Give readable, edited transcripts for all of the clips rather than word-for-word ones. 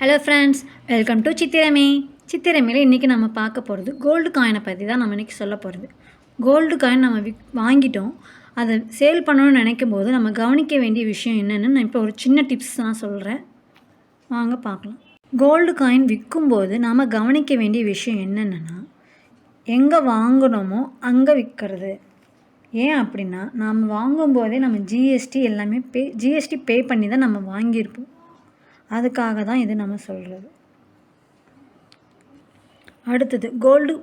Hello friends, welcome to சித்திரமே. சித்திரமையில் இன்றைக்கி நம்ம பார்க்க போகிறது கோல்டு காயினை பற்றி தான் நம்ம இன்றைக்கி சொல்ல போகிறது. கோல்டு காயின் நம்ம வாங்கிட்டோம், அதை சேல் பண்ணணும்னு நினைக்கும் போது நம்ம கவனிக்க வேண்டிய விஷயம் என்னென்னு நான் இப்போ ஒரு சின்ன டிப்ஸ் தான் சொல்கிறேன், வாங்க பார்க்கலாம். கோல்டு காயின் விற்கும்போது நாம் கவனிக்க வேண்டிய விஷயம் என்னென்னா, எங்கே வாங்கினோமோ அங்கே விற்கிறது. ஏன் அப்படின்னா, நாம் வாங்கும்போதே நம்ம ஜிஎஸ்டி எல்லாமே ஜிஎஸ்டி பே பண்ணி தான் நம்ம வாங்கியிருப்போம். அதுக்காக தான் இது நம்ம சொல்கிறது. அடுத்தது கோல்டு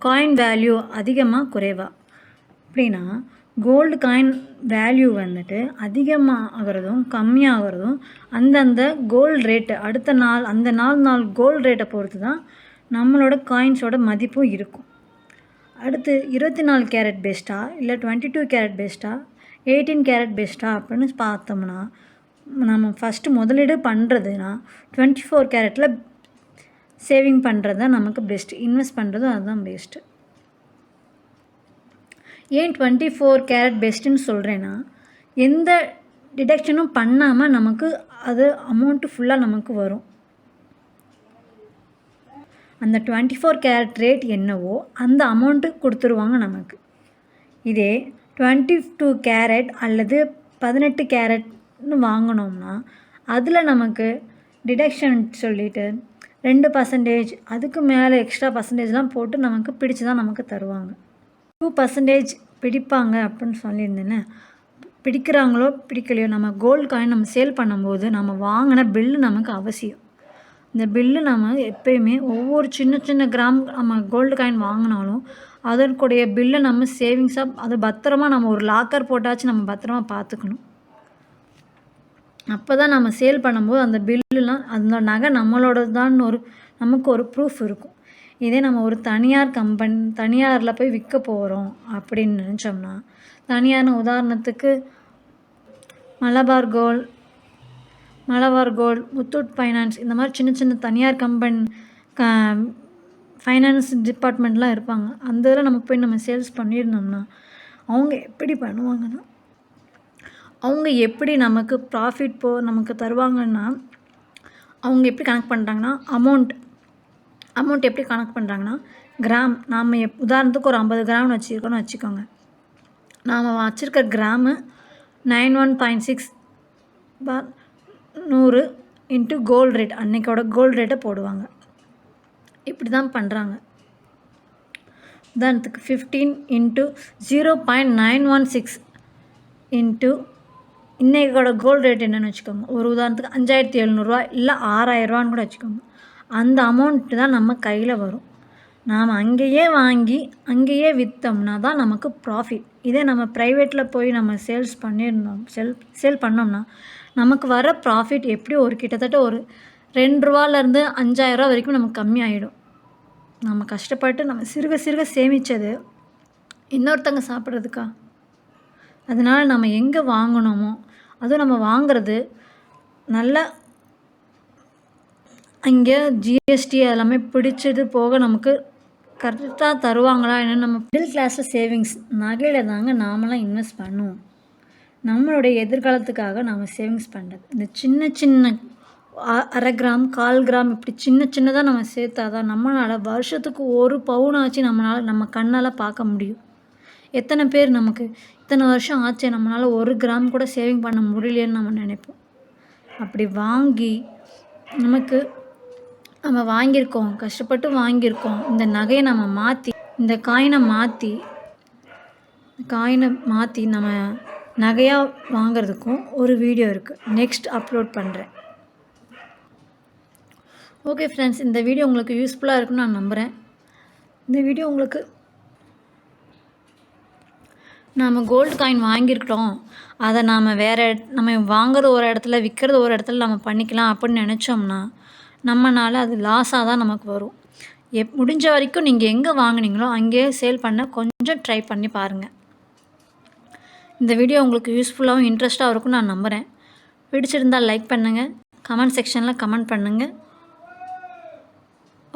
காயின் வேல்யூ அதிகமாக குறைவா அப்படின்னா, கோல்டு காயின் வேல்யூ வந்துட்டு அதிகமாகிறதும் கம்மியாகிறதும் அந்தந்த கோல்டு ரேட்டு அடுத்த நாள் அந்த நாள் கோல்டு ரேட்டை பொறுத்து தான் நம்மளோட காயின்ஸோட மதிப்பும் இருக்கும். அடுத்து 24 கேரட் பெஸ்ட்டா இல்லை 22 கேரட் பெஸ்ட்டா 18 கேரட் பெஸ்ட்டா அப்படின்னு பார்த்தோம்னா, நம்ம ஃபஸ்ட்டு முதலீடு பண்ணுறதுனா 24 கேரட்டில் சேவிங் பண்ணுறது தான் நமக்கு பெஸ்ட்டு. இன்வெஸ்ட் பண்ணுறதும் அதுதான் பெஸ்ட்டு. ஏன் 24 கேரட் பெஸ்ட்டுன்னு சொல்கிறேன்னா, எந்த டிடக்ஷனும் பண்ணாமல் நமக்கு அது அமௌண்ட்டு ஃபுல்லாக நமக்கு வரும். அந்த 24 கேரட் ரேட் என்னவோ அந்த அமௌண்ட்டு கொடுத்துருவாங்க நமக்கு. இதே 22 கேரட் அல்லது 18 கேரட்னு வாங்கினோம்னா அதில் நமக்கு டிடக்ஷன் சொல்லிவிட்டு 2% அதுக்கு மேலே எக்ஸ்ட்ரா பர்சன்டேஜ்லாம் போட்டு நமக்கு பிடிச்சி தான் நமக்கு தருவாங்க. 2% பிடிப்பாங்க அப்படின்னு சொல்லியிருந்தேன்னு, பிடிக்கிறாங்களோ பிடிக்கலையோ நம்ம கோல்டு காயின் நம்ம சேல் பண்ணும்போது நம்ம வாங்கின பில்லு நமக்கு அவசியம். இந்த பில்லு நம்ம எப்போயுமே ஒவ்வொரு சின்ன கிராம் நம்ம கோல்டு காயின் வாங்கினாலும் அதற்குடைய பில்லை நம்ம சேவிங்ஸாக அதை பத்திரமா நம்ம ஒரு லாக்கர் போட்டாச்சு நம்ம பத்திரமா பார்த்துக்கணும். அப்போ தான் நம்ம சேல் பண்ணும்போது அந்த பில்லுலாம் அந்த நகை நம்மளோட தான் நமக்கு ஒரு ப்ரூஃப் இருக்கும். இதே நம்ம ஒரு தனியாரில் போய் விற்க போகிறோம் அப்படின்னு நினச்சோம்னா, தனியார்னு உதாரணத்துக்கு மலபார் கோல்ட், முத்தூட் ஃபைனான்ஸ், இந்த மாதிரி சின்ன தனியார் ஃபைனான்ஸ் டிபார்ட்மெண்ட்லாம் இருப்பாங்க. அந்த இதில் நம்ம போய் நம்ம சேல்ஸ் பண்ணியிருந்தோம்னா அவங்க எப்படி பண்ணுவாங்கன்னா, அவங்க எப்படி நமக்கு ப்ராஃபிட் நமக்கு தருவாங்கன்னா, அவங்க எப்படி கணக்கு பண்ணுறாங்கன்னா, அமௌண்ட் எப்படி கணக்கு பண்ணுறாங்கன்னா, கிராம் நாம் உதாரணத்துக்கு ஒரு 50 கிராம்னு வச்சுருக்கோன்னு வச்சுக்கோங்க. நாம் வச்சுருக்க கிராமு 91.6/100 இன்ட்டு கோல்டு ரேட், அன்றைக்கோட கோல்டு ரேட்டை போடுவாங்க. இப்படி தான் பண்ணுறாங்க. உதாரணத்துக்கு 15 இன்ட்டு 0.916 இன்ட்டு இன்றைக்கோட கோல்டு ரேட் என்னென்னு வச்சுக்கோங்க. ஒரு உதாரணத்துக்கு 5700 இல்லை 6000 கூட வச்சுக்கோங்க. அந்த அமௌண்ட்டு தான் நம்ம கையில் வரும். நாம் அங்கேயே வாங்கி அங்கேயே விற்றோம்னா தான் நமக்கு ப்ராஃபிட். இதே நம்ம ப்ரைவேட்டில் போய் நம்ம சேல் பண்ணோம்னா நமக்கு வர ப்ராஃபிட் எப்படி கிட்டத்தட்ட ஒரு ₹2 5,000 வரைக்கும் நமக்கு கம்மியாயிடும். நம்ம கஷ்டப்பட்டு நம்ம சிறுக சேமித்தது இன்னொருத்தங்க சாப்பிட்றதுக்கா? அதனால் நம்ம எங்கே வாங்கினோமோ அதுவும் நம்ம வாங்கிறது நல்லா அங்கே ஜிஎஸ்டி எல்லாமே பிடிச்சது போக நமக்கு கரெக்டாக தருவாங்களா என்னென்னு நம்ம மிடில் கிளாஸில் சேவிங்ஸ் நகையில் தாங்க நாமெல்லாம் இன்வெஸ்ட் பண்ணுவோம். நம்மளுடைய எதிர்காலத்துக்காக நம்ம சேவிங்ஸ் பண்ணுறது. இந்த சின்ன 1/2 கிராம் 1/4 கிராம் இப்படி சின்னதாக நம்ம சேர்த்தா தான் நம்மளால் வருஷத்துக்கு 1 பவுனாச்சு நம்ம கண்ணால் பார்க்க முடியும். எத்தனை பேர் நமக்கு இத்தனை வருஷம் ஆச்சு நம்மளால் 1 கிராம் கூட சேவிங் பண்ண முடியலையேன்னு நம்ம நினைப்போம். அப்படி வாங்கி நம்ம வாங்கியிருக்கோம், கஷ்டப்பட்டு வாங்கியிருக்கோம். இந்த நகையை நம்ம மாற்றி இந்த காயினை மாற்றி நம்ம நகையாக வாங்கிறதுக்கும் ஒரு வீடியோ இருக்குது, நெக்ஸ்ட் அப்லோட் பண்ணுறேன். ஓகே ஃப்ரெண்ட்ஸ், இந்த வீடியோ உங்களுக்கு யூஸ்ஃபுல்லாக இருக்குன்னு நான் நம்புகிறேன். இந்த வீடியோ உங்களுக்கு நாம் கோல்டு காயின் வாங்கியிருக்கிறோம், அதை நம்ம நம்ம வாங்குறது ஒரு இடத்துல விற்கிறது ஒரு இடத்துல நம்ம பண்ணிக்கலாம் அப்படின்னு நினச்சோம்னா நம்மளால் அது லாஸாக தான் நமக்கு வரும். முடிஞ்ச வரைக்கும் நீங்கள் எங்கே வாங்கினீங்களோ அங்கேயே சேல் பண்ண கொஞ்சம் ட்ரை பண்ணி பாருங்கள். இந்த வீடியோ உங்களுக்கு யூஸ்ஃபுல்லாகவும் இன்ட்ரெஸ்ட்டாக இருக்கும்னு நான் நம்புகிறேன். பிடிச்சிருந்தால் லைக் பண்ணுங்கள், கமெண்ட் செக்ஷனில் கமெண்ட் பண்ணுங்கள்.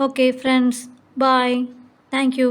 ஓகே ஃப்ரெண்ட்ஸ், பாய், தேங்க்யூ.